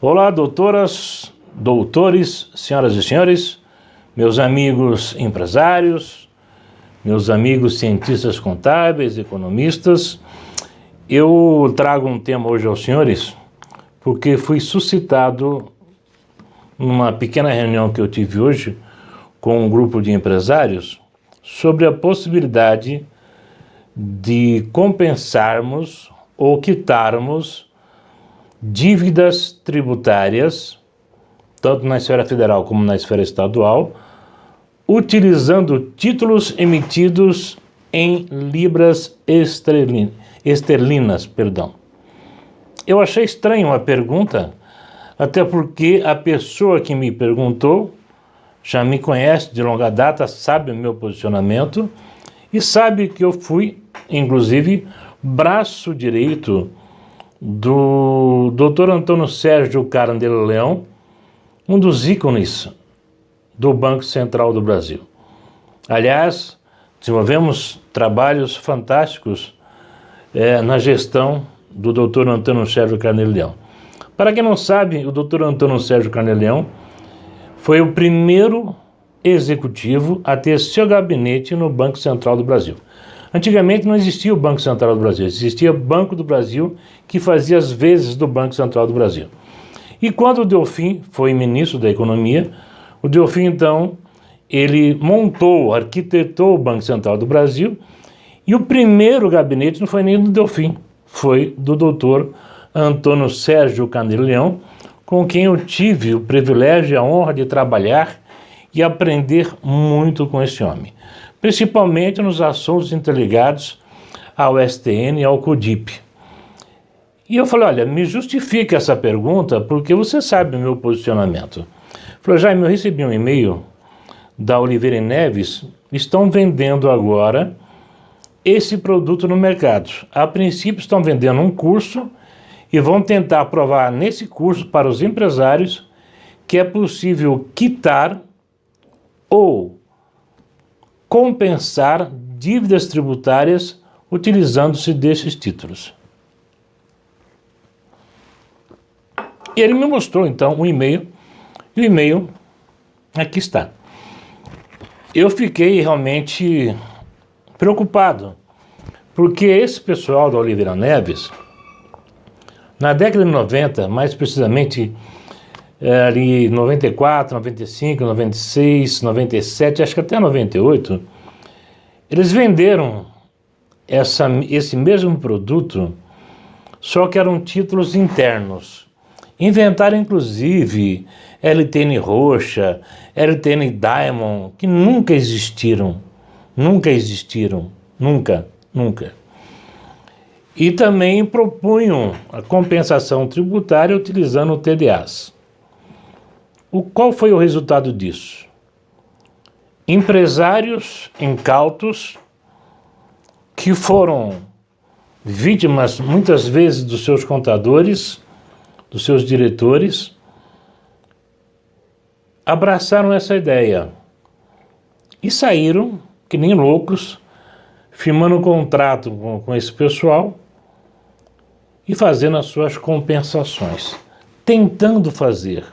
Olá, doutoras, doutores, senhoras e senhores, meus amigos empresários, meus amigos cientistas contábeis, economistas. Eu trago um tema hoje aos senhores porque fui suscitado numa pequena reunião que eu tive hoje com um grupo de empresários sobre a possibilidade de compensarmos ou quitarmos dívidas tributárias, tanto na esfera federal como na esfera estadual, utilizando títulos emitidos em libras esterlinas. Eu achei estranho a pergunta, até porque a pessoa que me perguntou já me conhece de longa data, sabe o meu posicionamento e sabe que eu fui, inclusive, braço direito do Dr. Antônio Sérgio Carandello Leão, um dos ícones do Banco Central do Brasil. Aliás, desenvolvemos trabalhos fantásticos na gestão do Dr. Antônio Sérgio Carandello Leão. Para quem não sabe, o Dr. Antônio Sérgio Carandello Leão foi o primeiro executivo a ter seu gabinete no Banco Central do Brasil. Antigamente não existia o Banco Central do Brasil, existia o Banco do Brasil que fazia as vezes do Banco Central do Brasil. E quando o Delfim foi ministro da Economia, o Delfim então, ele montou, arquitetou o Banco Central do Brasil e o primeiro gabinete não foi nem do Delfim, foi do Dr. Antônio Sérgio Carandello Leão, com quem eu tive o privilégio e a honra de trabalhar e aprender muito com esse homem, principalmente nos assuntos interligados ao STN e ao CODIP. E eu falei, olha, me justifique essa pergunta, porque você sabe o meu posicionamento. Ele falou, Jaime, eu recebi um e-mail da Oliveira Neves, estão vendendo agora esse produto no mercado. A princípio estão vendendo um curso e vão tentar provar nesse curso para os empresários que é possível quitar ou compensar dívidas tributárias utilizando-se desses títulos. E ele me mostrou então um e-mail, e o e-mail aqui está. Eu fiquei realmente preocupado, porque esse pessoal da Oliveira Neves, na década de 90, mais precisamente ali 94, 95, 96, 97, acho que até 98, eles venderam esse mesmo produto, só que eram títulos internos. Inventaram inclusive LTN Roxa, LTN Diamond, que nunca existiram. E também propunham a compensação tributária utilizando TDAs. Qual foi o resultado disso? Empresários incautos que foram vítimas muitas vezes dos seus contadores, dos seus diretores, abraçaram essa ideia e saíram, que nem loucos, firmando um contrato com esse pessoal e fazendo as suas compensações, tentando fazer.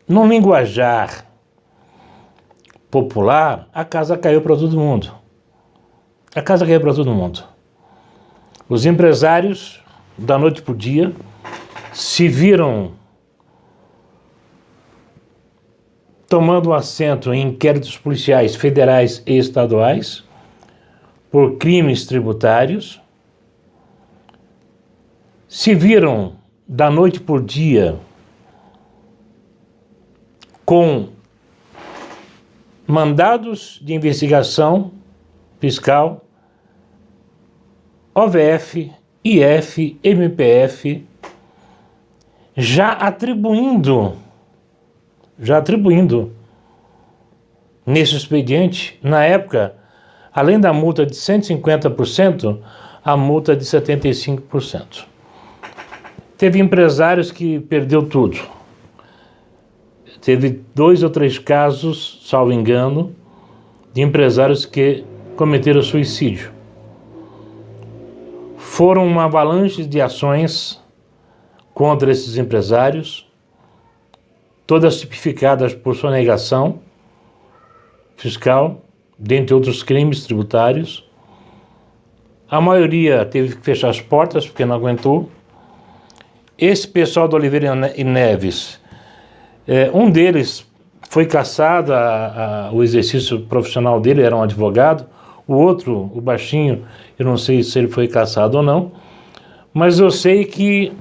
No linguajar popular, a casa caiu para todo mundo. Os empresários, da noite para o dia, se viram tomando assento em inquéritos policiais federais e estaduais por crimes tributários, se viram da noite por dia com mandados de investigação fiscal, OVF, IF, MPF, já atribuindo nesse expediente, na época, além da multa de 150%, a multa de 75%. Teve empresários que perdeu tudo. Teve 2 ou 3 casos, salvo engano, de empresários que cometeram suicídio. Foram uma avalanche de ações contra esses empresários, todas tipificadas por sonegação fiscal, dentre outros crimes tributários. A maioria teve que fechar as portas porque não aguentou. Esse pessoal do Oliveira e Neves, um deles foi cassado, o exercício profissional dele era um advogado, o outro, o baixinho, eu não sei se ele foi cassado ou não, mas eu sei que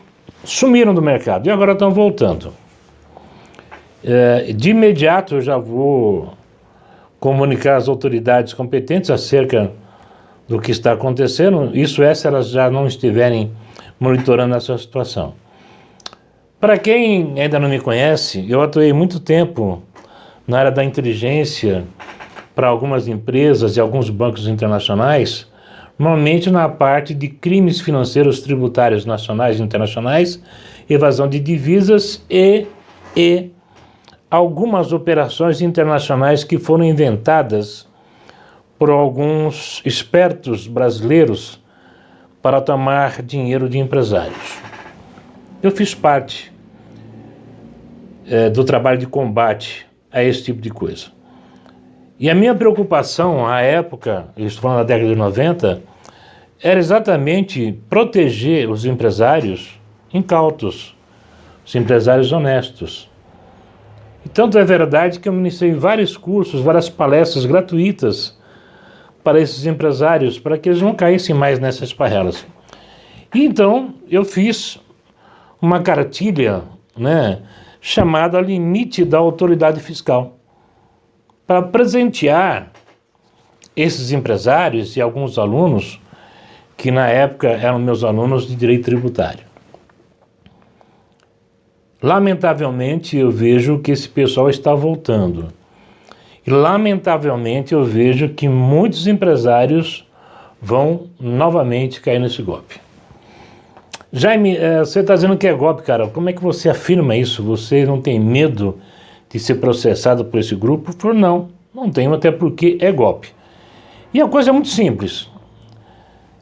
sumiram do mercado e agora estão voltando. De imediato eu já vou comunicar às autoridades competentes acerca do que está acontecendo, isso é se elas já não estiverem monitorando essa situação. Para quem ainda não me conhece, eu atuei muito tempo na área da inteligência para algumas empresas e alguns bancos internacionais, normalmente na parte de crimes financeiros tributários nacionais e internacionais, evasão de divisas e algumas operações internacionais que foram inventadas por alguns espertos brasileiros para tomar dinheiro de empresários. Eu fiz parte do trabalho de combate a esse tipo de coisa. E a minha preocupação à época, eu estou falando da década de 90, era exatamente proteger os empresários incautos, os empresários honestos. E tanto é verdade que eu ministrei vários cursos, várias palestras gratuitas para esses empresários, para que eles não caíssem mais nessas esparrelas. E então eu fiz uma cartilha, chamada Limite da Autoridade Fiscal, para presentear esses empresários e alguns alunos, que na época eram meus alunos de direito tributário. Lamentavelmente eu vejo que esse pessoal está voltando. E lamentavelmente eu vejo que muitos empresários vão novamente cair nesse golpe. Jaime, você está dizendo que é golpe, cara. Como é que você afirma isso? Você não tem medo de ser processado por esse grupo? Eu falei, não tenho, até porque é golpe. E a coisa é muito simples.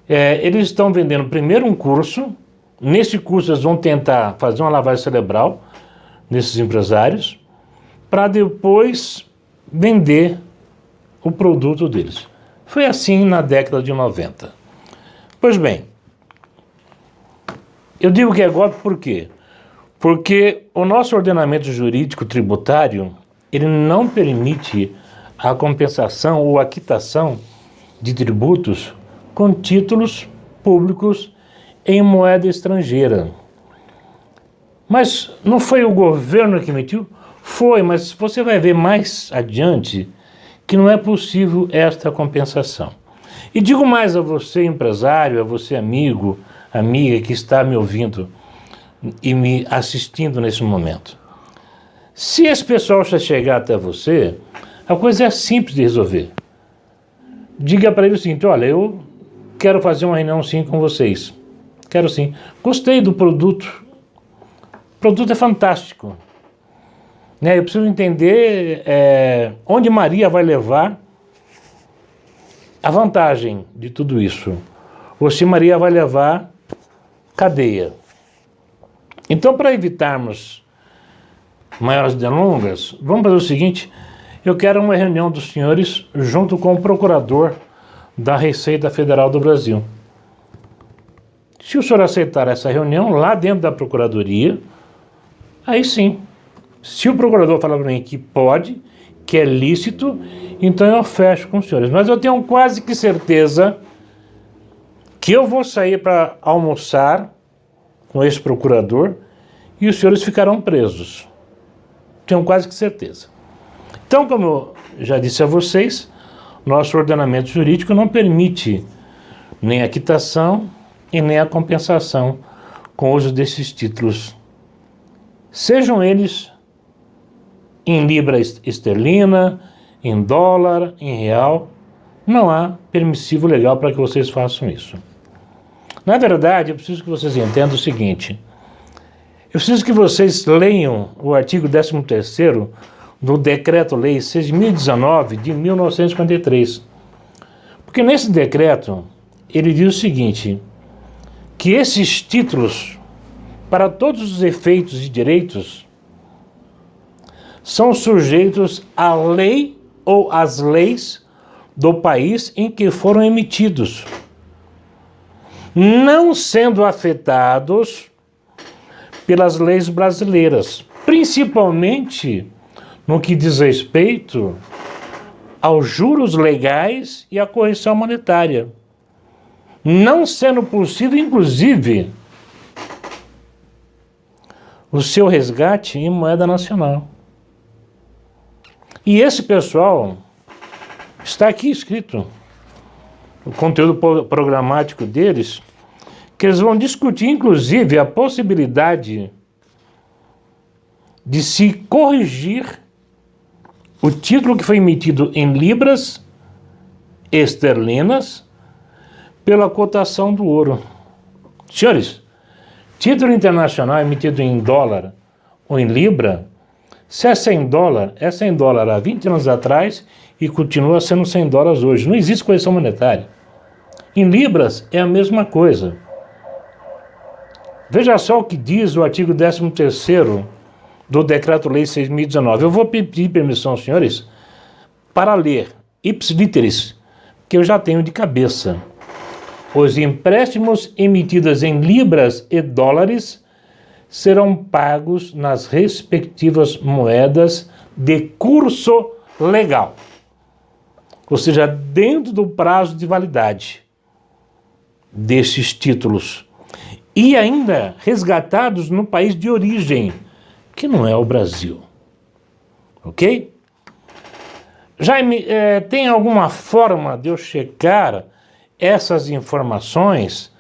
Eles estão vendendo primeiro um curso. Nesse curso eles vão tentar fazer uma lavagem cerebral nesses empresários, para depois vender o produto deles. Foi assim na década de 90. Pois bem, eu digo que é golpe por quê? Porque o nosso ordenamento jurídico tributário, ele não permite a compensação ou a quitação de tributos com títulos públicos em moeda estrangeira. Mas não foi o governo que emitiu? Foi, mas você vai ver mais adiante que não é possível esta compensação. E digo mais a você, empresário, a você, amigo, amiga que está me ouvindo e me assistindo nesse momento. Se esse pessoal já chegar até você, a coisa é simples de resolver. Diga para ele o seguinte, olha, eu quero fazer uma reunião sim com vocês. Quero sim. Gostei do produto. O produto é fantástico. Eu preciso entender onde Maria vai levar a vantagem de tudo isso. Ou se Maria vai levar cadeia. Então, para evitarmos maiores delongas, vamos fazer o seguinte, eu quero uma reunião dos senhores junto com o procurador da Receita Federal do Brasil. Se o senhor aceitar essa reunião lá dentro da procuradoria, aí sim. Se o procurador falar para mim que pode, que é lícito, então eu fecho com os senhores. Mas eu tenho quase que certeza que eu vou sair para almoçar com esse procurador e os senhores ficarão presos. Tenho quase que certeza. Então, como eu já disse a vocês, nosso ordenamento jurídico não permite nem a quitação e nem a compensação com o uso desses títulos. Sejam eles em libra esterlina, em dólar, em real, não há permissivo legal para que vocês façam isso. Na verdade, eu preciso que vocês entendam o seguinte, eu preciso que vocês leiam o artigo 13º do Decreto-Lei 6.019 de 1953, porque nesse decreto ele diz o seguinte, que esses títulos para todos os efeitos e direitos, são sujeitos à lei ou às leis do país em que foram emitidos, não sendo afetados pelas leis brasileiras, principalmente no que diz respeito aos juros legais e à correção monetária, não sendo possível, inclusive, o seu resgate em moeda nacional. E esse pessoal está aqui escrito, o conteúdo programático deles, que eles vão discutir, inclusive, a possibilidade de se corrigir o título que foi emitido em libras esterlinas pela cotação do ouro. Senhores, título internacional emitido em dólar ou em libra, se é 100 dólares, é 100 dólares há 20 anos atrás e continua sendo 100 dólares hoje. Não existe correção monetária. Em libras é a mesma coisa. Veja só o que diz o artigo 13º do Decreto-Lei 6.019. Eu vou pedir permissão, senhores, para ler ipsiliteris, que eu já tenho de cabeça. Os empréstimos emitidos em libras e dólares serão pagos nas respectivas moedas de curso legal, ou seja, dentro do prazo de validade desses títulos, e ainda resgatados no país de origem, que não é o Brasil. Ok? Jaime, tem alguma forma de eu checar essas informações,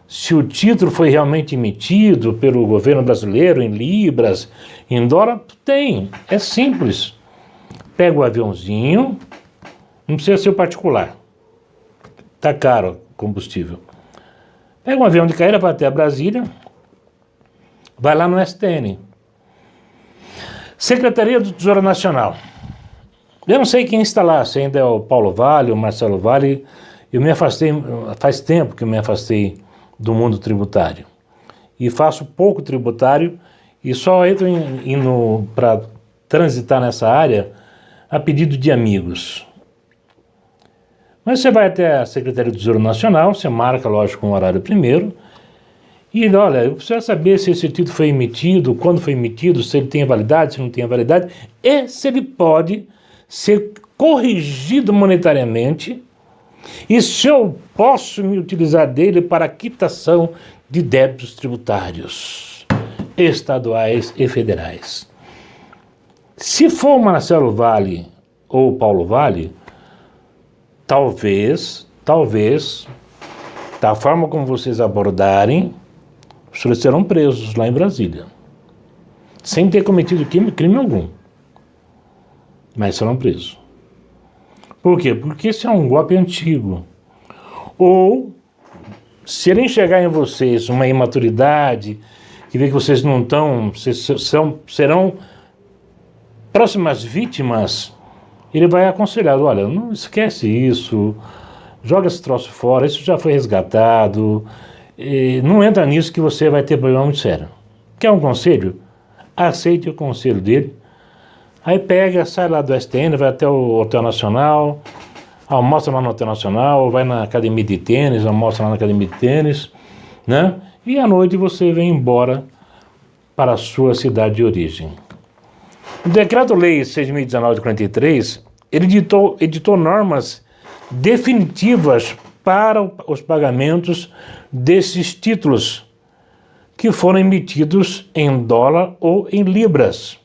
se o título foi realmente emitido pelo governo brasileiro em libras, em dólar? Tem, é simples. Pega o aviãozinho, não precisa ser o particular, tá caro o combustível. Pega um avião de carreira, vai até Brasília, vai lá no STN, Secretaria do Tesouro Nacional. Eu não sei quem está lá, se ainda é o Paulo Vale, o Marcelo Vale. Eu me afastei, faz tempo que eu me afastei do mundo tributário. E faço pouco tributário e só entro indo para transitar nessa área a pedido de amigos. Mas você vai até a Secretaria do Tesouro Nacional, você marca, lógico, um horário primeiro, e olha, eu preciso saber se esse título foi emitido, quando foi emitido, se ele tem validade, se não tem validade, e se ele pode ser corrigido monetariamente, e se eu posso me utilizar dele para quitação de débitos tributários, estaduais e federais. Se for o Marcelo Vale ou o Paulo Vale, talvez, da forma como vocês abordarem, os senhores serão presos lá em Brasília, sem ter cometido crime algum, mas serão presos. Por quê? Porque esse é um golpe antigo. Ou, se ele enxergar em vocês uma imaturidade, que vê que vocês não estão, serão próximas vítimas, ele vai aconselhar, olha, não esquece isso, joga esse troço fora, isso já foi resgatado, não entra nisso que você vai ter problema muito sério. Quer um conselho? Aceite o conselho dele. Aí pega, sai lá do STN, vai até o Hotel Nacional, almoça lá no Hotel Nacional, vai na academia de tênis, almoça lá na academia de tênis, né? E à noite você vem embora para a sua cidade de origem. O Decreto-Lei 6.019 de 43, ele editou normas definitivas para os pagamentos desses títulos que foram emitidos em dólar ou em libras.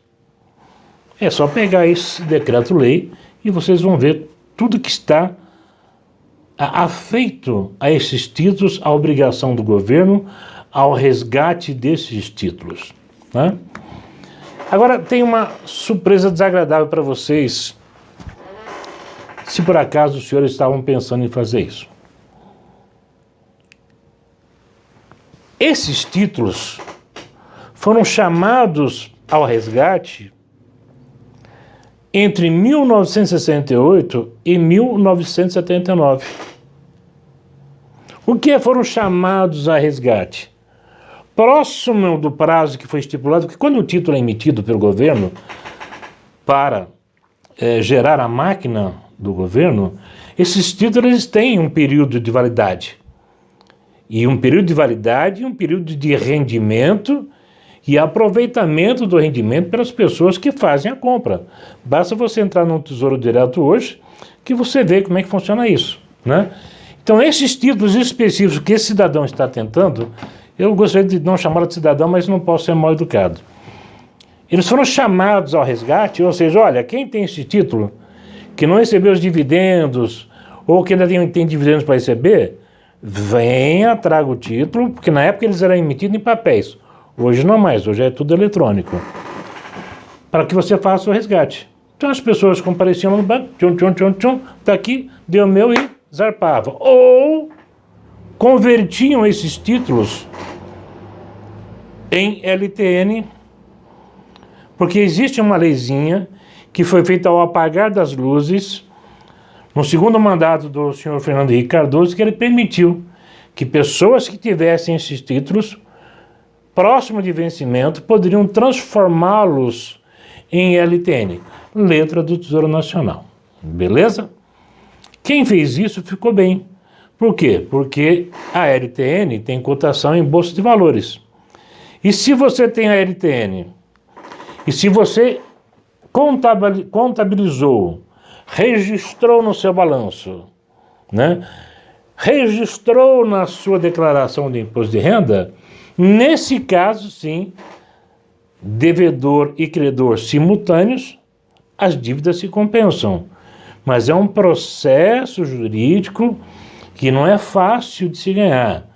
É só pegar esse decreto-lei e vocês vão ver tudo que está afeito a esses títulos, a obrigação do governo ao resgate desses títulos, né? Agora tem uma surpresa desagradável para vocês, se por acaso os senhores estavam pensando em fazer isso. Esses títulos foram chamados ao resgate entre 1968 e 1979. O que foram chamados a resgate? próximo do prazo que foi estipulado, que quando o título é emitido pelo governo para gerar a máquina do governo, esses títulos têm um período de validade. E um período de validade e um período de rendimento e aproveitamento do rendimento pelas pessoas que fazem a compra. Basta você entrar no Tesouro Direto hoje que você vê como é que funciona isso, né? Então, esses títulos específicos que esse cidadão está tentando, eu gostaria de não chamá-lo de cidadão, mas não posso ser mal educado. Eles foram chamados ao resgate, ou seja, olha, quem tem esse título, que não recebeu os dividendos, ou que ainda tem dividendos para receber, venha, traga o título, porque na época eles eram emitidos em papéis. Hoje não mais, hoje é tudo eletrônico. Para que você faça o resgate. Então as pessoas compareciam no banco, tá aqui, deu meu e zarpavam. Ou convertiam esses títulos em LTN, porque existe uma leizinha que foi feita ao apagar das luzes, no segundo mandato do senhor Fernando Henrique Cardoso, que ele permitiu que pessoas que tivessem esses títulos próximo de vencimento poderiam transformá-los em LTN, letra do Tesouro Nacional. Beleza? Quem fez isso ficou bem. Por quê? Porque a LTN tem cotação em bolsa de valores. E se você tem a LTN, e se você contabilizou, registrou no seu balanço, né? Registrou na sua declaração de imposto de renda, nesse caso, sim, devedor e credor simultâneos, as dívidas se compensam. Mas é um processo jurídico que não é fácil de se ganhar.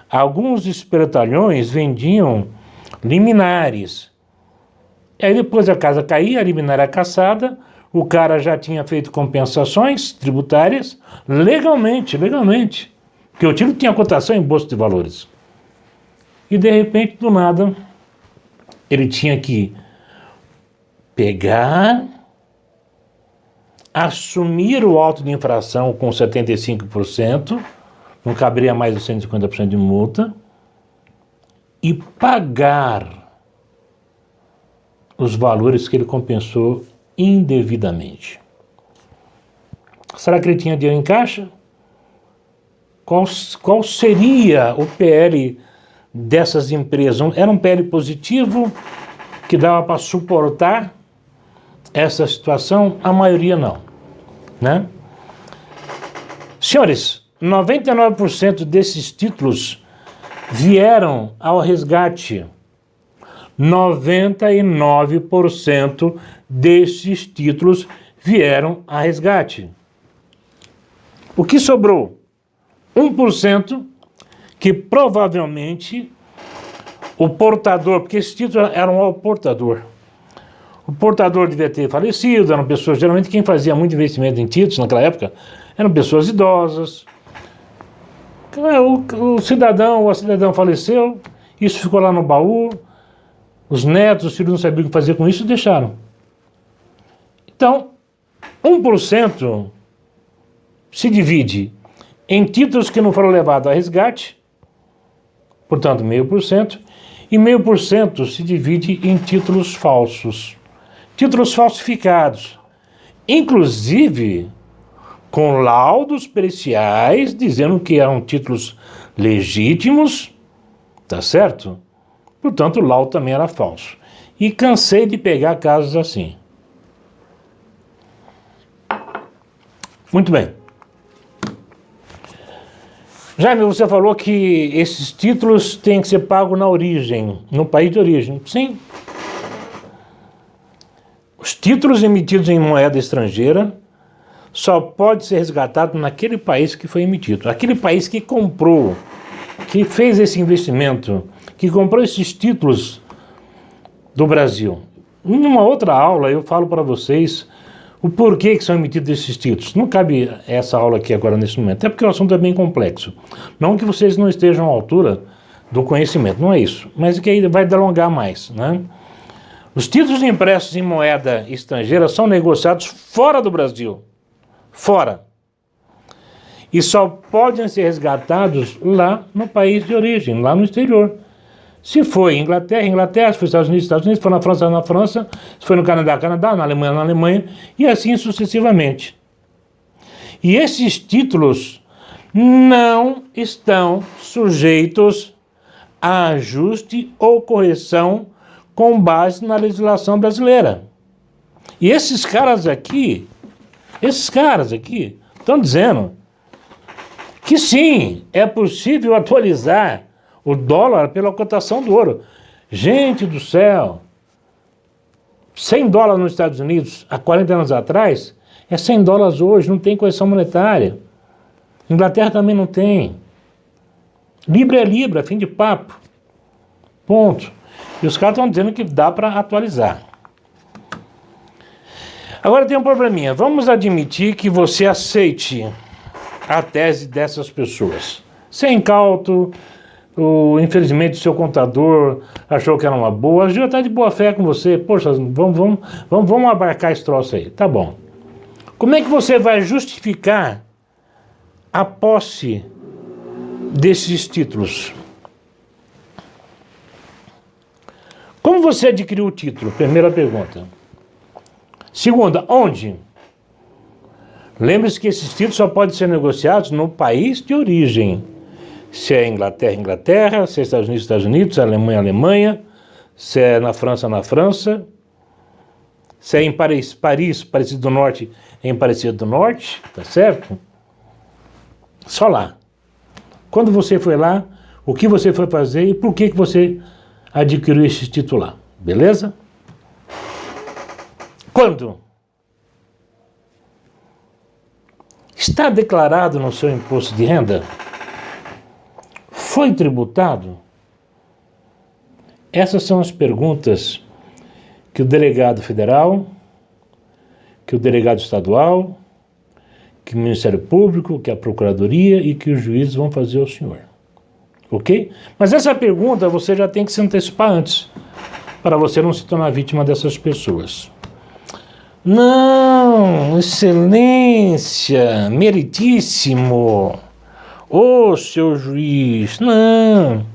Alguns espertalhões vendiam liminares. E aí depois a casa caía, a liminar era cassada, o cara já tinha feito compensações tributárias legalmente, porque o título tinha cotação em bolsa de valores. E de repente, do nada, ele tinha que pegar, assumir o auto de infração com 75%, não caberia mais de 150% de multa, e pagar os valores que ele compensou indevidamente. Será que ele tinha dinheiro em caixa? Qual seria o PL dessas empresas? Era um PL positivo que dava para suportar essa situação? A maioria não, né? Senhores, 99% desses títulos vieram ao resgate. 99% desses títulos vieram a resgate. O que sobrou? 1% que provavelmente o portador, porque esses títulos eram ao portador. O portador devia ter falecido, eram pessoas, geralmente quem fazia muito investimento em títulos naquela época eram pessoas idosas. O cidadão ou a cidadã faleceu, isso ficou lá no baú, os netos, os filhos não sabiam o que fazer com isso e deixaram. Então, 1% se divide em títulos que não foram levados a resgate, portanto 0,5%, e 0,5% se divide em títulos falsos, títulos falsificados, inclusive com laudos periciais dizendo que eram títulos legítimos, tá certo? Portanto, o laudo também era falso. E cansei de pegar casos assim. Muito bem. Jaime, você falou que esses títulos têm que ser pagos na origem, no país de origem. Sim. Os títulos emitidos em moeda estrangeira só pode ser resgatado naquele país que foi emitido. Aquele país que comprou, que fez esse investimento, que comprou esses títulos do Brasil. Em uma outra aula eu falo para vocês o porquê que são emitidos esses títulos. Não cabe essa aula aqui agora nesse momento, até porque o assunto é bem complexo. Não que vocês não estejam à altura do conhecimento, não é isso, mas que aí vai delongar mais, né? Os títulos impressos em moeda estrangeira são negociados fora do Brasil. Fora. E só podem ser resgatados lá no país de origem, lá no exterior. Se foi Inglaterra, Inglaterra, se foi Estados Unidos, Estados Unidos, se foi na França, na França, se foi no Canadá, Canadá, na Alemanha, na Alemanha, e assim sucessivamente. E esses títulos não estão sujeitos a ajuste ou correção com base na legislação brasileira. E esses caras aqui estão dizendo que sim, é possível atualizar o dólar pela cotação do ouro. Gente do céu, 100 dólares nos Estados Unidos há 40 anos atrás é 100 dólares hoje, não tem correção monetária. Inglaterra também não tem. Libra é Libra, fim de papo. Ponto. E os caras estão dizendo que dá para atualizar. Agora tem um probleminha. Vamos admitir que você aceite a tese dessas pessoas. Sem incauto, infelizmente o seu contador achou que era uma boa, já está de boa fé com você. Poxa, vamos abarcar esse troço aí. Tá bom. Como é que você vai justificar a posse desses títulos? Como você adquiriu o título? Primeira pergunta. Segunda, onde? Lembre-se que esses títulos só podem ser negociados no país de origem. Se é Inglaterra, Inglaterra, se é Estados Unidos, Estados Unidos, se é Alemanha, Alemanha, se é na França, na França, se é em Paris, Aparecida do Norte, em Aparecida do Norte, tá certo? Só lá. Quando você foi lá, o que você foi fazer e por que você adquiriu esse título lá, beleza? Quando? Está declarado no seu imposto de renda? Foi tributado? Essas são as perguntas que o delegado federal, que o delegado estadual, que o Ministério Público, que a Procuradoria e que os juízes vão fazer ao senhor. Ok? Mas essa pergunta você já tem que se antecipar antes, para você não se tornar vítima dessas pessoas. Não, excelência, meritíssimo, ô seu juiz, não.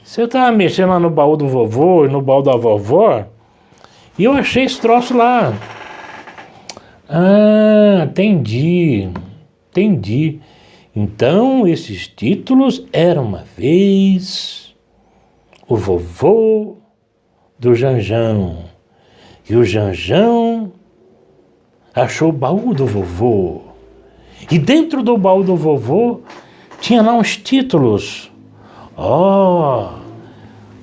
Você estava mexendo lá no baú do vovô e no baú da vovó, e eu achei esse troço lá. Ah, entendi. Então, esses títulos eram uma vez o vovô do Janjão. E o Janjão achou o baú do vovô. E dentro do baú do vovô tinha lá uns títulos. Oh,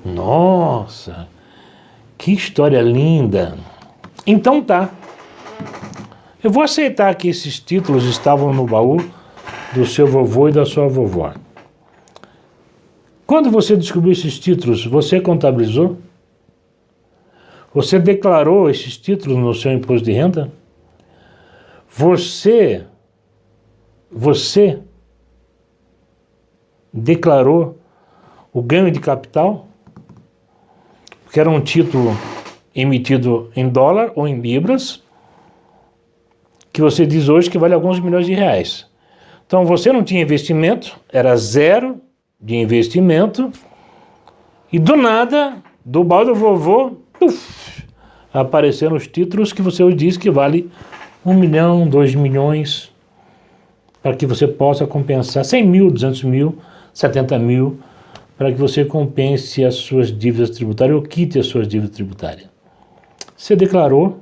nossa, que história linda. Então tá. Eu vou aceitar que esses títulos estavam no baú do seu vovô e da sua vovó. Quando você descobriu esses títulos, você contabilizou? Você declarou esses títulos no seu imposto de renda? Você declarou o ganho de capital? Que era um título emitido em dólar ou em libras, que você diz hoje que vale alguns milhões de reais. Então você não tinha investimento, era zero de investimento, e do nada, do balde do vovô, apareceram os títulos que você hoje diz que vale 1 milhão, 2 milhões, para que você possa compensar 100 mil, 200 mil, 70 mil, para que você compense as suas dívidas tributárias ou quite as suas dívidas tributárias. Você declarou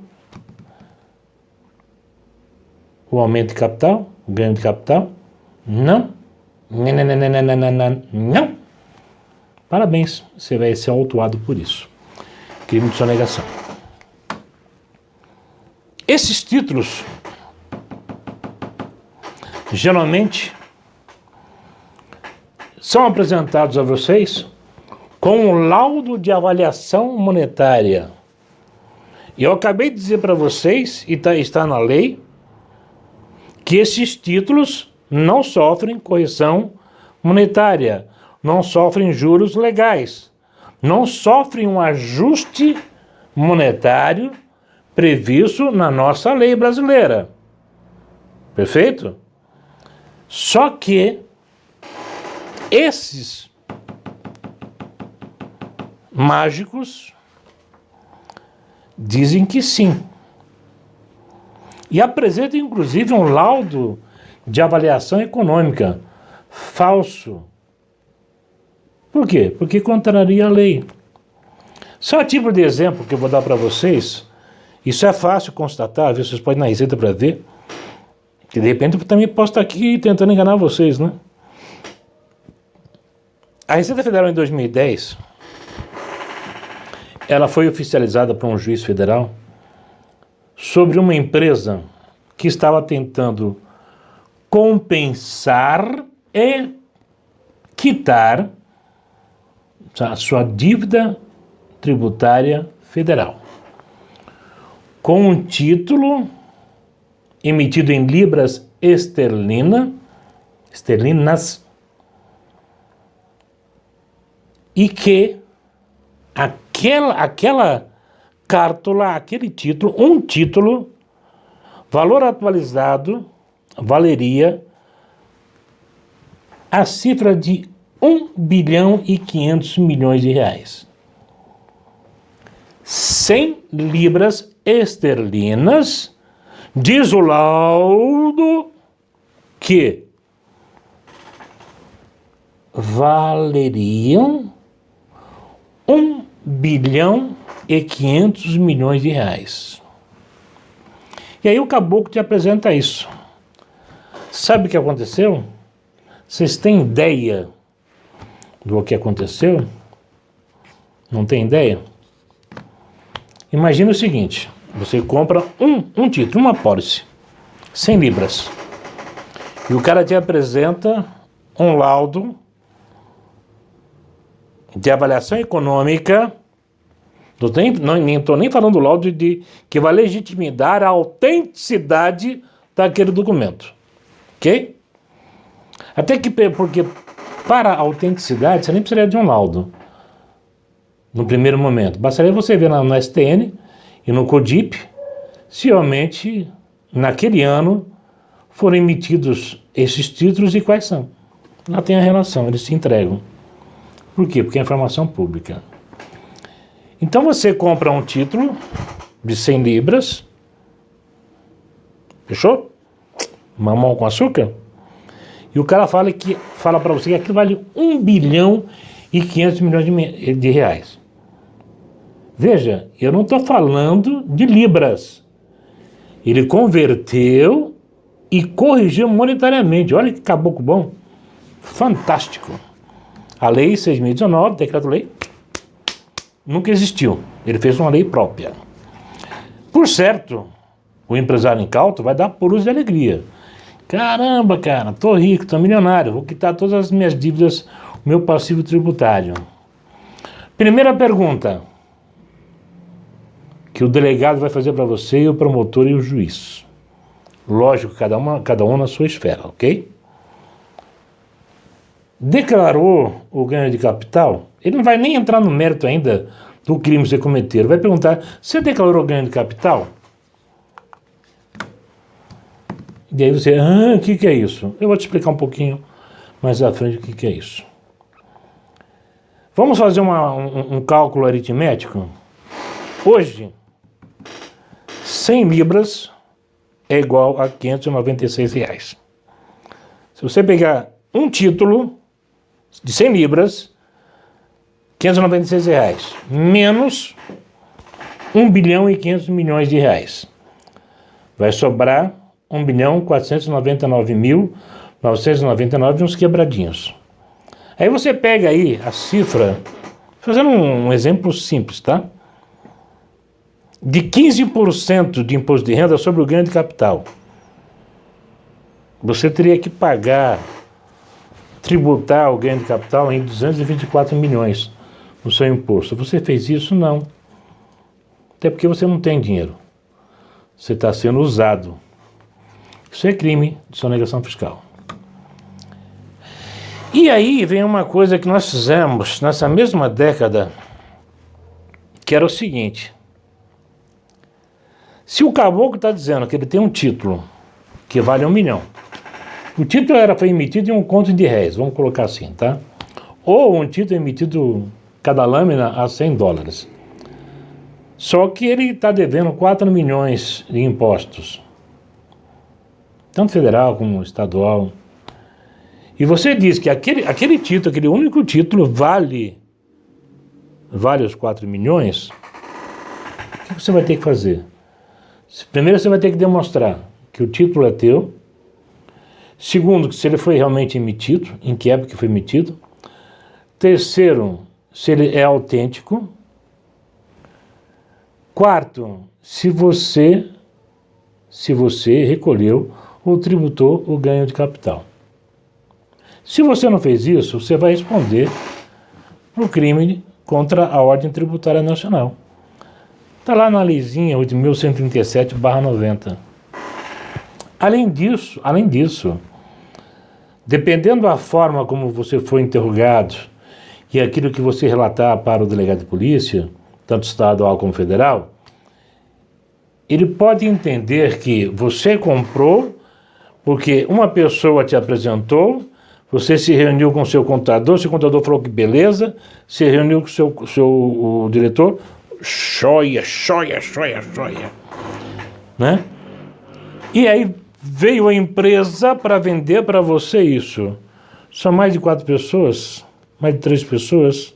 o aumento de capital, o ganho de capital? Não. Não. Parabéns, você vai ser autuado por isso. Crime de sonegação. Esses títulos, geralmente, são apresentados a vocês com um laudo de avaliação monetária. E eu acabei de dizer para vocês, e está na lei, que esses títulos não sofrem correção monetária, não sofrem juros legais, não sofrem um ajuste monetário previsto na nossa lei brasileira. Perfeito? Só que esses mágicos dizem que sim. E apresenta, inclusive, um laudo de avaliação econômica falso. Por quê? Porque contraria a lei. Só tipo de exemplo que eu vou dar para vocês. Isso é fácil constatar, viu? Vocês podem ir na Receita para ver. Que de repente eu também posso estar aqui tentando enganar vocês, né? A Receita Federal em 2010, ela foi oficializada por um juiz federal sobre uma empresa que estava tentando compensar e quitar a sua dívida tributária federal, com um título emitido em libras esterlinas, e que aquela cártula, aquele título, um título, valor atualizado, valeria a cifra de 1 bilhão e 500 milhões de reais. 100 libras esterlinas, diz o laudo que valeriam 1 bilhão e 500 milhões de reais. E aí o caboclo te apresenta isso. Sabe o que aconteceu? Vocês têm ideia do que aconteceu? Não tem ideia? Imagina o seguinte, você compra um título, uma pólice, 100 libras. E o cara te apresenta um laudo de avaliação econômica, nem estou nem falando do laudo que vai legitimar a autenticidade daquele documento. Ok? Até que, porque para a autenticidade você nem precisaria de um laudo no primeiro momento. Bastaria você ver no STN e no CODIP se realmente naquele ano foram emitidos esses títulos e quais são. Lá tem a relação, eles se entregam. Por quê? Porque é informação pública. Então você compra um título de 100 libras, fechou? Mamão com açúcar, e o cara fala para você que aquilo vale 1 bilhão e 500 milhões de reais. Veja, eu não estou falando de libras. Ele converteu e corrigiu monetariamente. Olha que caboclo bom. Fantástico. A lei 6.019, decreto-lei, nunca existiu. Ele fez uma lei própria. Por certo, o empresário incauto vai dar pulos de alegria. Caramba, cara, tô rico, tô milionário, vou quitar todas as minhas dívidas, o meu passivo tributário. Primeira pergunta que o delegado vai fazer para você, e o promotor e o juiz. Lógico, cada um na sua esfera, ok? Declarou o ganho de capital? Ele não vai nem entrar no mérito ainda do crime que você cometeu. Vai perguntar, você declarou o ganho de capital? E aí você, o que é isso? Eu vou te explicar um pouquinho mais à frente o que é isso. Vamos fazer um cálculo aritmético? Hoje, 100 libras é igual a 596 reais. Se você pegar um título de 100 libras, 596 reais, menos 1 bilhão e 500 milhões de reais. Vai sobrar 1 bilhão 499 mil 999 uns quebradinhos. Aí você pega aí a cifra, fazendo um exemplo simples, tá? De 15% de imposto de renda sobre o ganho de capital. Você teria que tributar o ganho de capital em 224 milhões no seu imposto. Você fez isso? Não. Até porque você não tem dinheiro. Você está sendo usado. Isso é crime de sonegação fiscal. E aí vem uma coisa que nós fizemos nessa mesma década, que era o seguinte. Se o caboclo está dizendo que ele tem um título que vale 1 milhão, o título foi emitido em um conto de réis, vamos colocar assim, tá? Ou um título emitido cada lâmina a $100. Só que ele está devendo 4 milhões de impostos, tanto federal como estadual. E você diz que aquele título, aquele único título, vale os 4 milhões, o que você vai ter que fazer? Primeiro, você vai ter que demonstrar que o título é teu. Segundo, se ele foi realmente emitido, em que época foi emitido. Terceiro, se ele é autêntico. Quarto, se você recolheu ou tributou o ganho de capital. Se você não fez isso, você vai responder por crime contra a Ordem Tributária Nacional. Está lá na leizinha 8.137/90. Além disso, dependendo da forma como você foi interrogado e aquilo que você relatar para o delegado de polícia, tanto estadual como federal, ele pode entender que você comprou porque uma pessoa te apresentou, você se reuniu com o seu contador falou que beleza, se reuniu com o diretor, joia, né? E aí veio a empresa para vender para você isso. São mais de 4 pessoas, mais de 3 pessoas.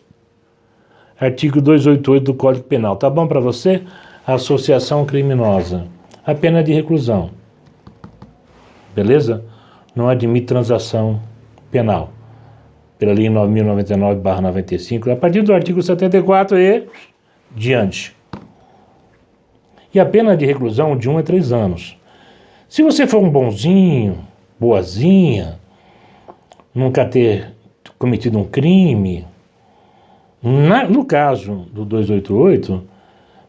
Artigo 288 do Código Penal. Tá bom para você? Associação criminosa. A pena de reclusão. Beleza? Não admite transação penal. Pela Lei 9.099/95, a partir do artigo 74 e diante. E a pena de reclusão de 1 a 3 anos. Se você for um bonzinho, boazinha, nunca ter cometido um crime, no caso do 288,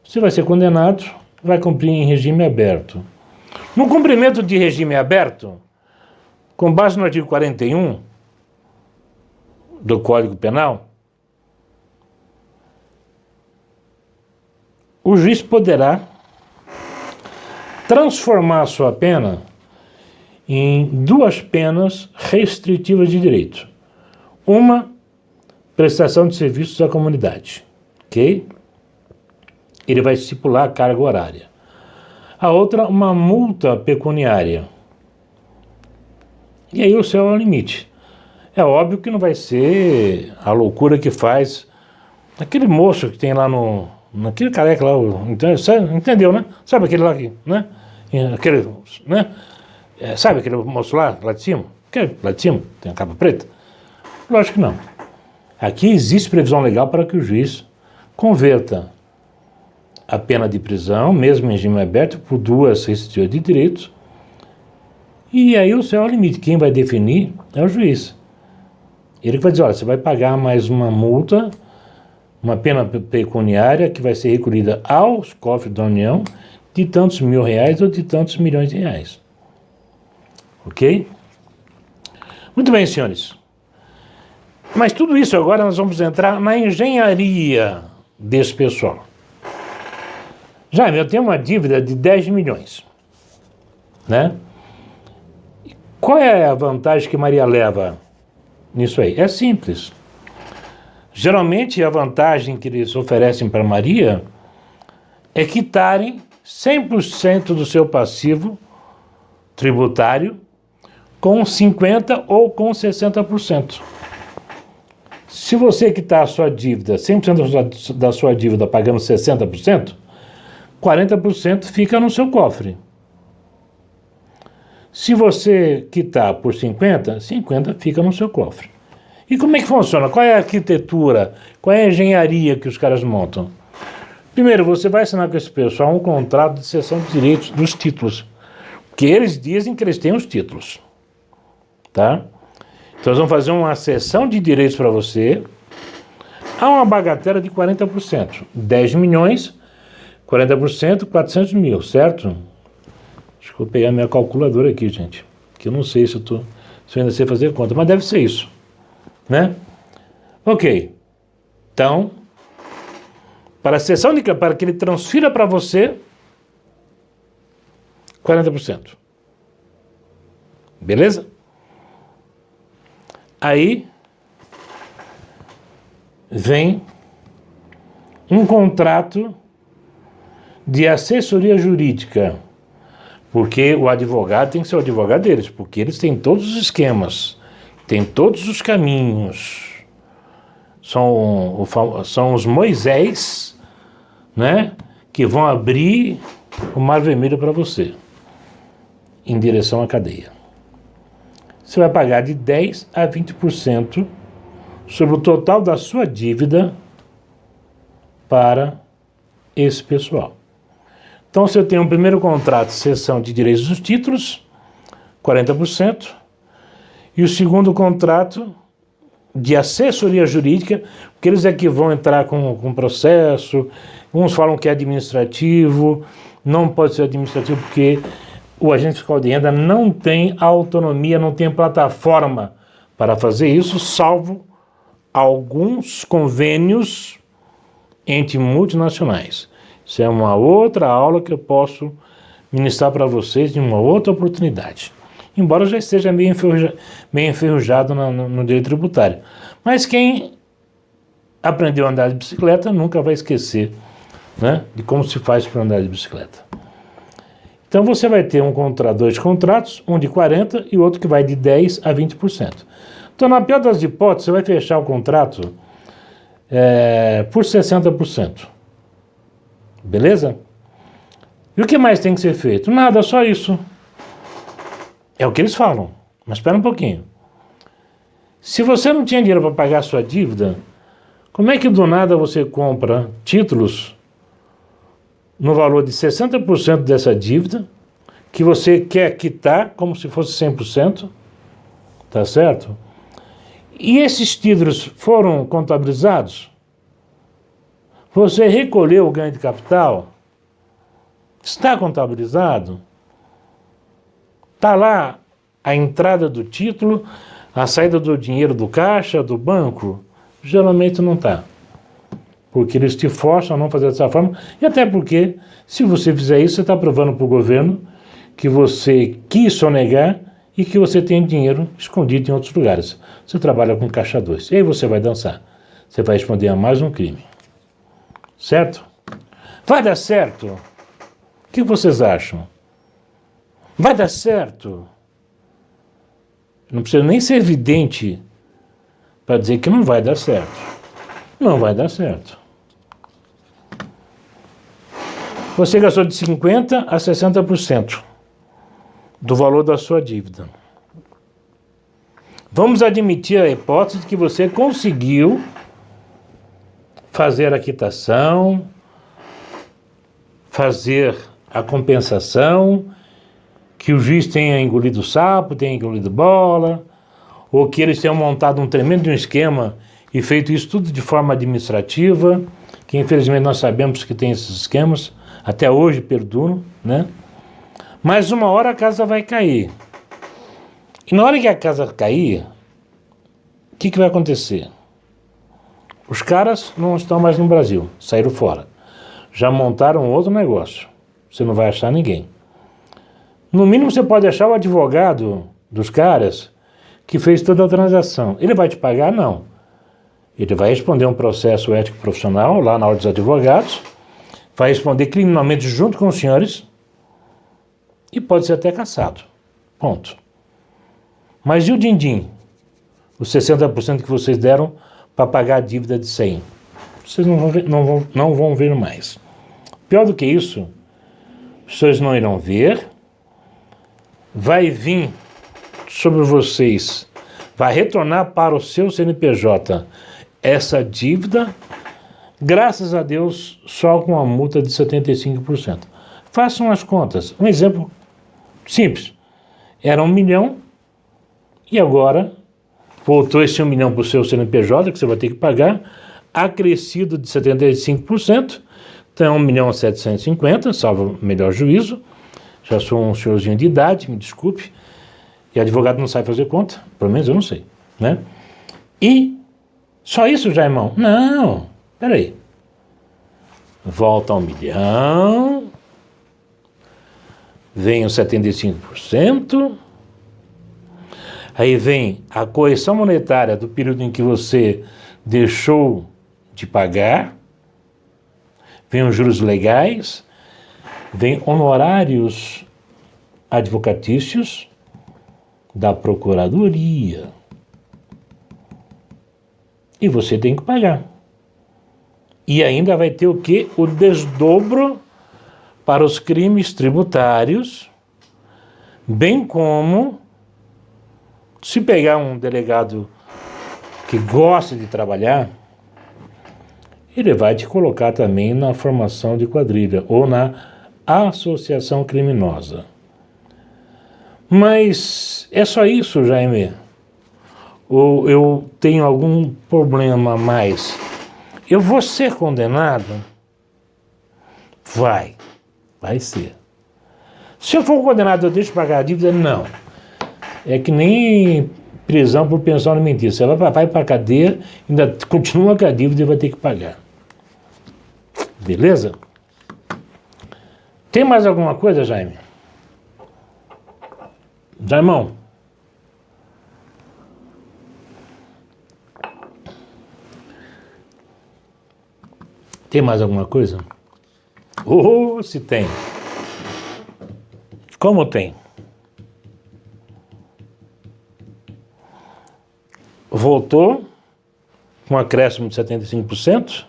você vai ser condenado, vai cumprir em regime aberto. No cumprimento de regime aberto, com base no artigo 41 do Código Penal, o juiz poderá transformar a sua pena em 2 penas restritivas de direito. Uma, prestação de serviços à comunidade, ok? Ele vai estipular a carga horária. A outra, uma multa pecuniária. E aí o céu é o limite. É óbvio que não vai ser a loucura que faz aquele moço que tem lá naquele careca lá, entendeu, né? Sabe aquele lá aqui, né? Aquele, né? Sabe aquele moço lá de cima? Aquele lá de cima, tem a capa preta? Lógico que não. Aqui existe previsão legal para que o juiz converta a pena de prisão, mesmo em regime aberto, por 2 restritivas de direitos. E aí o céu é o limite. Quem vai definir é o juiz. Ele vai dizer, olha, você vai pagar mais uma multa, uma pena pecuniária que vai ser recolhida aos cofres da União de tantos R$1.000 ou de tantos milhões de reais. Ok? Muito bem, senhores. Mas tudo isso agora nós vamos entrar na engenharia desse pessoal. Jaime, eu tenho uma dívida de 10 milhões. Né? Qual é a vantagem que Maria leva nisso aí? É simples. Geralmente a vantagem que eles oferecem para Maria é quitarem 100% do seu passivo tributário com 50% ou com 60%. Se você quitar a sua dívida, 100% da sua dívida pagando 60%, 40% fica no seu cofre. Se você quitar por 50% fica no seu cofre. E como é que funciona? Qual é a arquitetura? Qual é a engenharia que os caras montam? Primeiro, você vai assinar com esse pessoal um contrato de cessão de direitos dos títulos, que eles dizem que eles têm os títulos. Tá? Então, nós vamos fazer uma cessão de direitos para você a uma bagatela de 40%. 10 milhões, 40%, 400 mil, certo? Deixa eu pegar minha calculadora aqui, gente. Que eu não sei se eu ainda sei fazer conta, mas deve ser isso. Né? Ok. Então, para que ele transfira para você 40%. Beleza? Aí vem um contrato de assessoria jurídica, porque o advogado tem que ser o advogado deles, porque eles têm todos os esquemas, têm todos os caminhos, são os Moisés, né, que vão abrir o mar vermelho para você, em direção à cadeia. Você vai pagar de 10% a 20% sobre o total da sua dívida para esse pessoal. Então, você tem um primeiro contrato de cessão de direitos dos títulos, 40%, e o segundo contrato de assessoria jurídica, porque eles é que vão entrar com processo, uns falam que é administrativo, não pode ser administrativo porque o agente fiscal de renda não tem autonomia, não tem plataforma para fazer isso, salvo alguns convênios entre multinacionais. Isso é uma outra aula que eu posso ministrar para vocês em uma outra oportunidade. Embora já esteja meio enferrujado no direito tributário. Mas quem aprendeu a andar de bicicleta nunca vai esquecer, né, de como se faz para andar de bicicleta. Então você vai ter dois contratos, um de 40% e outro que vai de 10% a 20%. Então, na pior das hipóteses, você vai fechar o contrato por 60%. Beleza? E o que mais tem que ser feito? Nada, só isso. É o que eles falam. Mas espera um pouquinho. Se você não tinha dinheiro para pagar a sua dívida, como é que do nada você compra títulos no valor de 60% dessa dívida, que você quer quitar como se fosse 100%, tá certo? E esses títulos foram contabilizados? Você recolheu o ganho de capital? Está contabilizado? Está lá a entrada do título, a saída do dinheiro do caixa, do banco? Geralmente não está. Porque eles te forçam a não fazer dessa forma, e até porque, se você fizer isso, você está provando para o governo que você quis sonegar e que você tem dinheiro escondido em outros lugares. Você trabalha com caixa 2, e aí você vai dançar. Você vai responder a mais um crime. Certo? Vai dar certo? O que vocês acham? Vai dar certo? Não precisa nem ser evidente para dizer que não vai dar certo. Não vai dar certo. Você gastou de 50% a 60% do valor da sua dívida. Vamos admitir a hipótese de que você conseguiu fazer a quitação, fazer a compensação, que o juiz tenha engolido sapo, tenha engolido bola, ou que eles tenham montado um tremendo esquema e feito isso tudo de forma administrativa, que infelizmente nós sabemos que tem esses esquemas, até hoje perduram, né? Mas uma hora a casa vai cair. E na hora que a casa cair, o que vai acontecer? Os caras não estão mais no Brasil, saíram fora. Já montaram outro negócio. Você não vai achar ninguém. No mínimo você pode achar o advogado dos caras que fez toda a transação. Ele vai te pagar? Não. Ele vai responder um processo ético profissional lá na Ordem dos Advogados, vai responder criminalmente junto com os senhores e pode ser até cassado. Ponto. Mas e o din-din? Os 60% que vocês deram para pagar a dívida de 100%? Vocês não vão ver mais. Pior do que isso, os senhores não irão ver, vai vir sobre vocês, vai retornar para o seu CNPJ essa dívida, graças a Deus, só com a multa de 75%. Façam as contas. Um exemplo simples. Era 1 milhão e agora voltou esse 1 milhão para o seu CNPJ, que você vai ter que pagar, acrescido de 75%, então 1.750.000, salvo melhor juízo. Já sou um senhorzinho de idade, me desculpe, e advogado não sabe fazer conta, pelo menos eu não sei, né? E só isso já, irmão? Não, peraí. Volta 1 milhão, vem os 75%, aí vem a correção monetária do período em que você deixou de pagar, vem os juros legais, vem honorários advocatícios da procuradoria. E você tem que pagar. E ainda vai ter o quê? O desdobro para os crimes tributários, bem como se pegar um delegado que gosta de trabalhar, ele vai te colocar também na formação de quadrilha ou na associação criminosa. Mas é só isso, Jaime? Ou eu tenho algum problema a mais? Eu vou ser condenado? Vai ser. Se eu for condenado, eu deixo de pagar a dívida? Não. É que nem prisão por pensão alimentícia. Você vai para a cadeia, ainda continua com a dívida e vai ter que pagar. Beleza? Tem mais alguma coisa, Jaime? Jaimão? Tem mais alguma coisa? Oh, se tem. Como tem? Voltou com um acréscimo de 75%,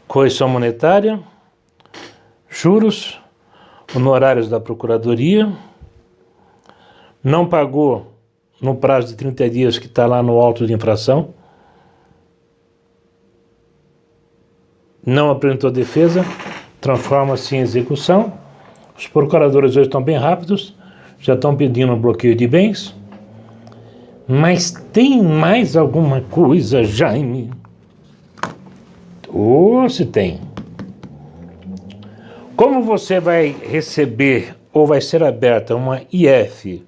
correção monetária, juros, honorários da Procuradoria, não pagou no prazo de 30 dias que está lá no auto de infração, não apresentou defesa, transforma-se em execução. Os procuradores hoje estão bem rápidos, já estão pedindo um bloqueio de bens. Mas tem mais alguma coisa, Jaime? Ou se tem. Como você vai receber ou vai ser aberta uma IF,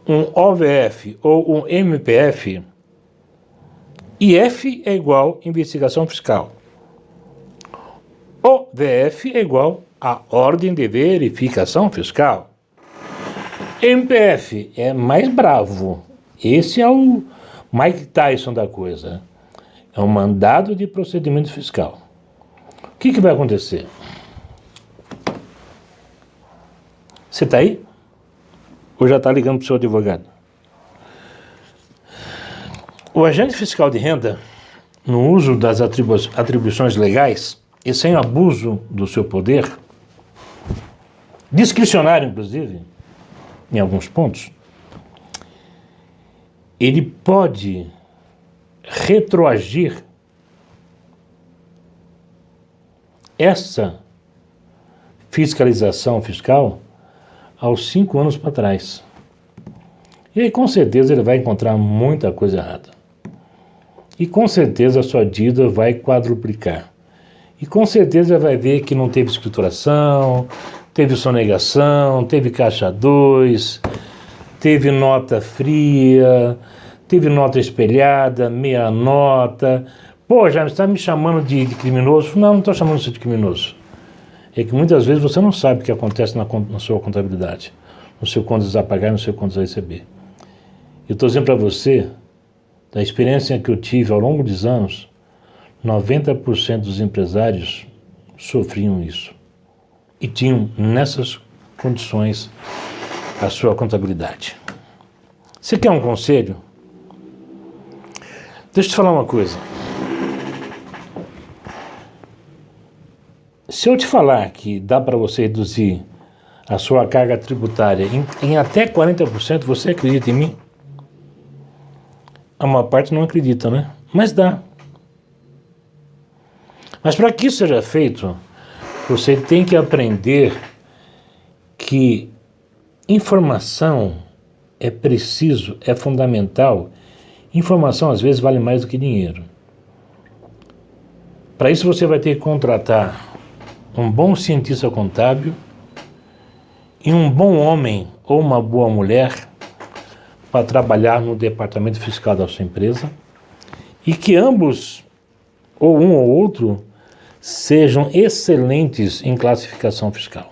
um OVF ou um MPF, IF é igual investigação fiscal. OVF é igual a ordem de verificação fiscal. MPF é mais bravo. Esse é o Mike Tyson da coisa. É um mandado de procedimento fiscal. O que vai acontecer? Você está aí? Ou já está ligando para o seu advogado? O agente fiscal de renda, no uso das atribuições legais e sem abuso do seu poder, discricionário inclusive, em alguns pontos, ele pode retroagir essa fiscalização fiscal aos 5 anos para trás. E aí, com certeza, ele vai encontrar muita coisa errada. E com certeza a sua dívida vai quadruplicar. E com certeza vai ver que não teve escrituração, teve sonegação, teve caixa 2, teve nota fria, teve nota espelhada, meia nota. Pô, já está me chamando de criminoso? Não estou chamando você de criminoso. É que muitas vezes você não sabe o que acontece na sua contabilidade, no seu contas a pagar e no seu contas a receber. Eu estou dizendo para você, da experiência que eu tive ao longo dos anos, 90% dos empresários sofriam isso. E tinham nessas condições a sua contabilidade. Você quer um conselho? Deixa eu te falar uma coisa. Se eu te falar que dá para você reduzir a sua carga tributária em até 40%, você acredita em mim? A maior parte não acredita, né? Mas dá. Mas para que isso seja feito, você tem que aprender que informação é preciso, é fundamental. Informação às vezes vale mais do que dinheiro. Para isso você vai ter que contratar um bom cientista contábil e um bom homem ou uma boa mulher para trabalhar no departamento fiscal da sua empresa e que ambos, ou um ou outro, sejam excelentes em classificação fiscal.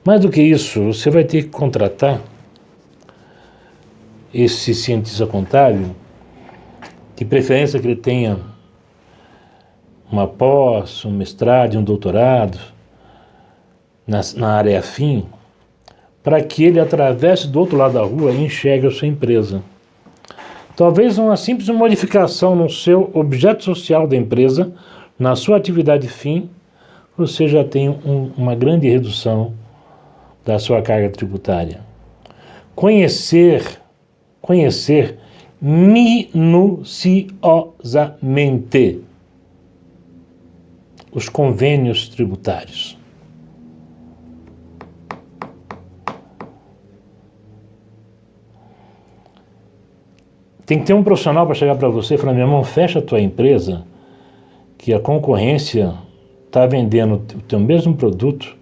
Mais do que isso, você vai ter que contratar esse cientista contábil, de preferência que ele tenha uma pós, um mestrado, um doutorado na área afim, para que ele atravesse do outro lado da rua e enxergue a sua empresa. Talvez uma simples modificação no seu objeto social da empresa, na sua atividade fim, você já tem uma grande redução da sua carga tributária. Conhecer minuciosamente os convênios tributários. Tem que ter um profissional para chegar para você e falar: meu irmão, fecha a tua empresa, que a concorrência está vendendo o teu mesmo produto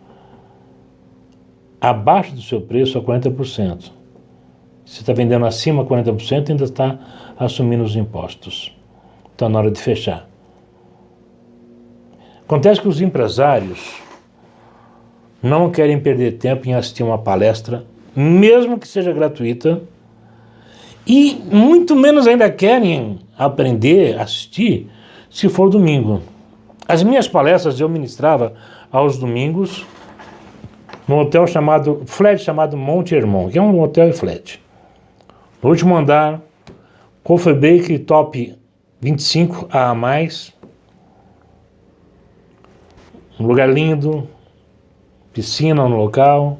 abaixo do seu preço a 40%. Se está vendendo acima de 40%, ainda está assumindo os impostos. Está na hora de fechar. Acontece que os empresários não querem perder tempo em assistir uma palestra, mesmo que seja gratuita, e muito menos ainda querem aprender, assistir, se for domingo. As minhas palestras eu ministrava aos domingos num hotel chamado Monte Hermon, que é um hotel e flat. No último andar, Coffee Break Top 25 a mais. Um lugar lindo, piscina no local.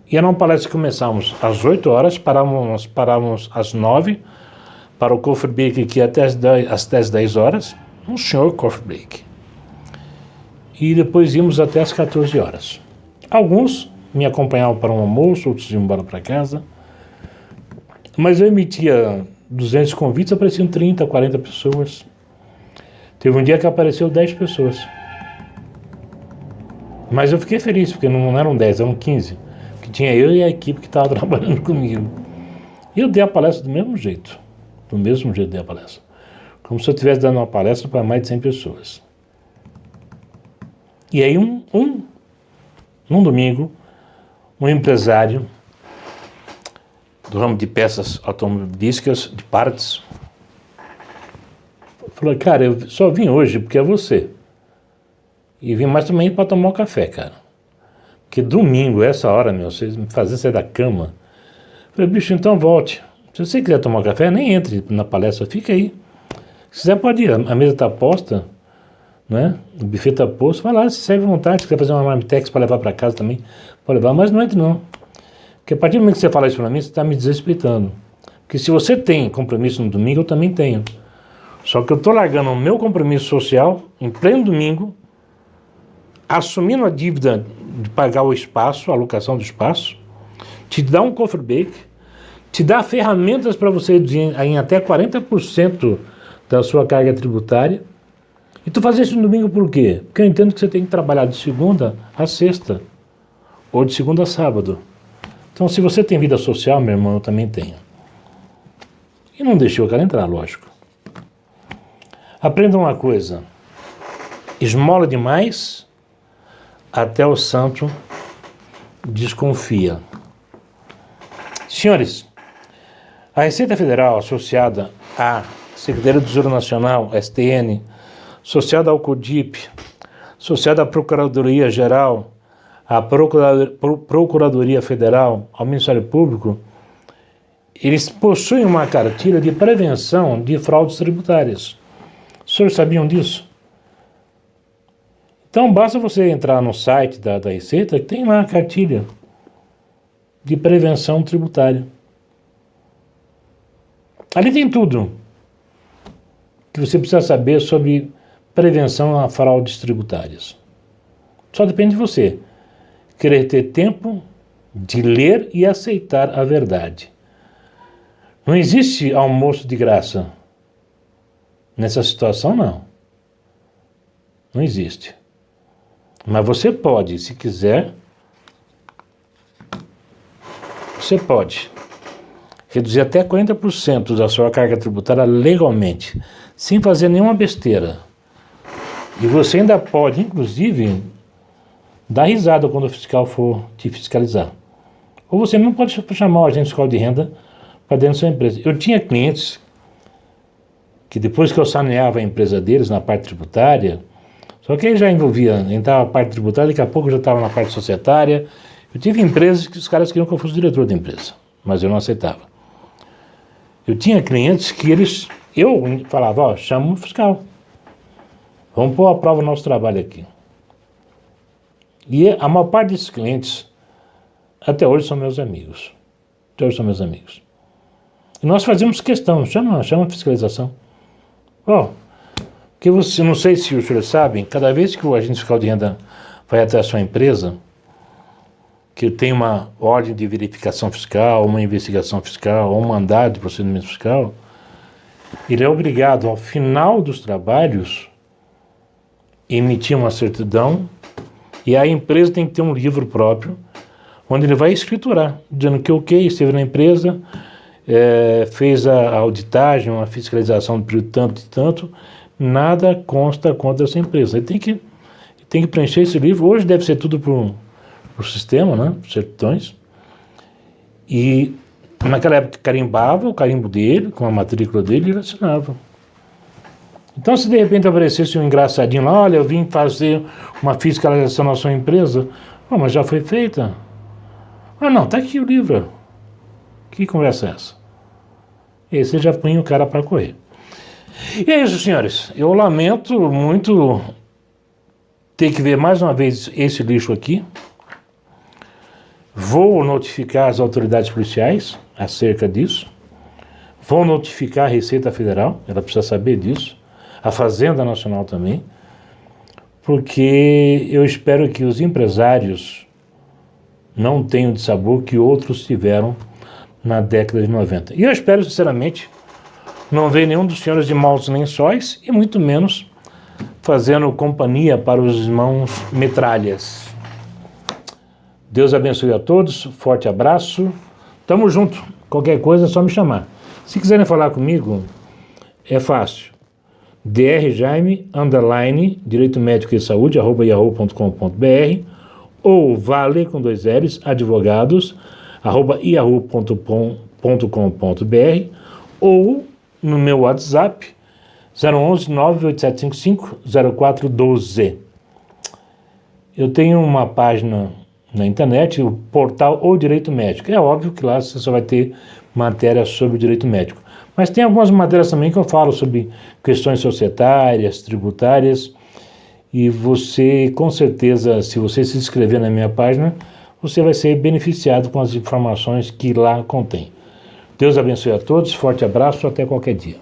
E era uma palestra que começávamos às 8 horas, parávamos às 9 para o coffee break aqui até às 10 horas, um senhor coffee break. E depois íamos até às 14 horas. Alguns me acompanhavam para um almoço, outros iam embora para casa. Mas eu emitia 200 convites, apareciam 30, 40 pessoas. Teve um dia que apareceu 10 pessoas. Mas eu fiquei feliz, porque não eram 10, eram 15. Que tinha eu e a equipe que estava trabalhando comigo. E eu dei a palestra do mesmo jeito. Do mesmo jeito dei a palestra. Como se eu estivesse dando uma palestra para mais de 100 pessoas. E aí num domingo, um empresário do ramo de peças automobilísticas, de partes, falou: cara, eu só vim hoje porque é você. E vim mais também para tomar um café, cara. Porque domingo, essa hora, vocês me fazem sair da cama. Eu falei: bicho, então volte. Se você quiser tomar um café, nem entre na palestra, fica aí. Se quiser, pode ir. A mesa está posta, né? O buffet está posto. Vai lá, se serve à vontade. Se quiser fazer uma marmitex para levar para casa também, pode levar. Mas não entre, não. Porque a partir do momento que você fala isso para mim, você está me desrespeitando. Porque se você tem compromisso no domingo, eu também tenho. Só que eu estou largando o meu compromisso social em pleno domingo, assumindo a dívida de pagar o espaço, a alocação do espaço, te dá um coffee break, te dá ferramentas para você reduzir em até 40% da sua carga tributária. E tu fazer isso no domingo por quê? Porque eu entendo que você tem que trabalhar de segunda a sexta, ou de segunda a sábado. Então, se você tem vida social, meu irmão, eu também tenho. E não deixei o cara entrar, lógico. Aprenda uma coisa: esmola demais, até o santo desconfia. Senhores, a Receita Federal, associada à Secretaria do Tesouro Nacional, STN, associada ao CODIP, associada à Procuradoria Geral, à Procuradoria Federal, ao Ministério Público, eles possuem uma cartilha de prevenção de fraudes tributárias. Os senhores sabiam disso? Então, basta você entrar no site da Receita, que tem lá a cartilha de prevenção tributária. Ali tem tudo que você precisa saber sobre prevenção a fraudes tributárias. Só depende de você querer ter tempo de ler e aceitar a verdade. Não existe almoço de graça. Nessa situação, não. Não existe. Mas você pode, se quiser, você pode reduzir até 40% da sua carga tributária legalmente, sem fazer nenhuma besteira. E você ainda pode, inclusive, dar risada quando o fiscal for te fiscalizar. Ou você não pode chamar o agente fiscal de renda para dentro da sua empresa. Eu tinha clientes que depois que eu saneava a empresa deles na parte tributária, só que aí já entrava a parte tributária, daqui a pouco eu já estava na parte societária. Eu tive empresas que os caras queriam que eu fosse diretor da empresa, mas eu não aceitava. Eu tinha clientes que eu falava, ó, chama o fiscal, vamos pôr à prova o nosso trabalho aqui. E a maior parte desses clientes, até hoje, são meus amigos. Até hoje são meus amigos. E nós fazemos questão, chama a fiscalização. Ó, porque você, não sei se os senhores sabem, cada vez que o agente fiscal de renda vai até a sua empresa, que tem uma ordem de verificação fiscal, uma investigação fiscal, ou um mandado de procedimento fiscal, ele é obrigado, ao final dos trabalhos, emitir uma certidão, e a empresa tem que ter um livro próprio, onde ele vai escriturar, dizendo que esteve na empresa, fez a auditagem, uma fiscalização de período tanto e tanto, nada consta contra essa empresa. Ele tem que preencher esse livro. Hoje deve ser tudo por sistema, né? Certidões. E naquela época carimbava o carimbo dele, com a matrícula dele, e ele assinava. Então, se de repente aparecesse um engraçadinho lá, olha, eu vim fazer uma fiscalização na sua empresa, mas já foi feita. Ah, não, tá aqui o livro. Que conversa é essa? E aí você já põe o cara para correr. E é isso, senhores. Eu lamento muito ter que ver mais uma vez esse lixo aqui. Vou notificar as autoridades policiais acerca disso. Vou notificar a Receita Federal, ela precisa saber disso. A Fazenda Nacional também. Porque eu espero que os empresários não tenham de sabor que outros tiveram na década de 90. E eu espero, sinceramente, não ver nenhum dos senhores de maus lençóis e muito menos fazendo companhia para os irmãos metralhas. Deus abençoe a todos, forte abraço, tamo junto, qualquer coisa é só me chamar. Se quiserem falar comigo, é fácil, drjaime, Direito Médico e Saúde, @yahoo.com.br ou vale, com 2 L's, advogados, @yahoo.com.br ou no meu WhatsApp, 011 98755 0412. Eu tenho uma página na internet, o portal O Direito Médico. É óbvio que lá você só vai ter matéria sobre o direito médico. Mas tem algumas matérias também que eu falo sobre questões societárias, tributárias, e você, com certeza, se você se inscrever na minha página, você vai ser beneficiado com as informações que lá contém. Deus abençoe a todos, forte abraço, até qualquer dia.